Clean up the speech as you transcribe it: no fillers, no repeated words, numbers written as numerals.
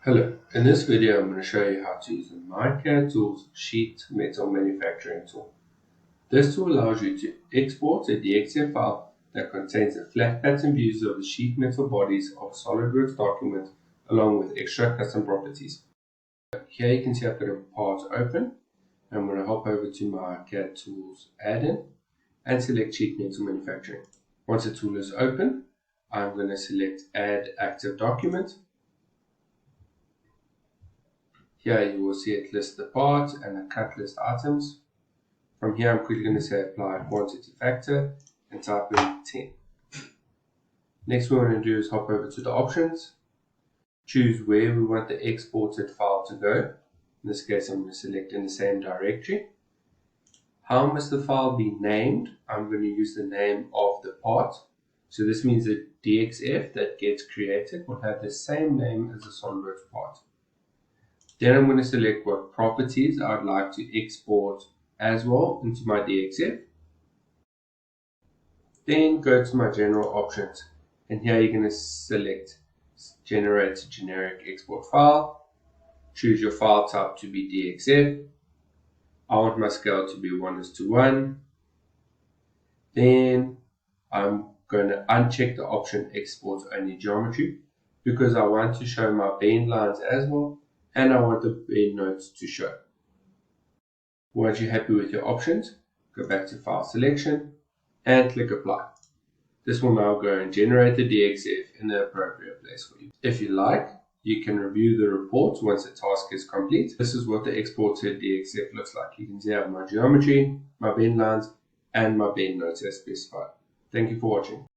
Hello, in this video I'm going to show you how to use the myCADtools SheetMetal Manufacturing tool. This tool allows you to export a DXF file that contains the flat pattern views of the sheet metal bodies of a SOLIDWORKS document along with extra custom properties. Here you can see I've got a part open. I'm going to hop over to myCADtools add-in and select SheetMetal Manufacturing. Once the tool is open, I'm going to select Add Active Document. Here you will see it list the parts and the cut list items. From here I'm quickly going to say apply quantity factor and type in 10. Next what we're going to do is hop over to the options, choose where we want the exported file to go. In this case I'm going to select in the same directory. How must the file be named? I'm going to use the name of the part. So this means the DXF that gets created will have the same name as the SOLIDWORKS part. Then I'm going to select what properties I would like to export as well into my DXF. Then go to my general options, and here you're going to select generate generic export file. Choose your file type to be DXF. I want my scale to be 1:1. Then I'm going to uncheck the option export only geometry because I want to show my bend lines as well. And I want the bend notes to show. Once you're happy with your options, go back to File Selection and click Apply. This will now go and generate the DXF in the appropriate place for you. If you like, you can review the report once the task is complete. This is what the exported DXF looks like. You can see I have my geometry, my bend lines, and my bend notes as specified. Thank you for watching.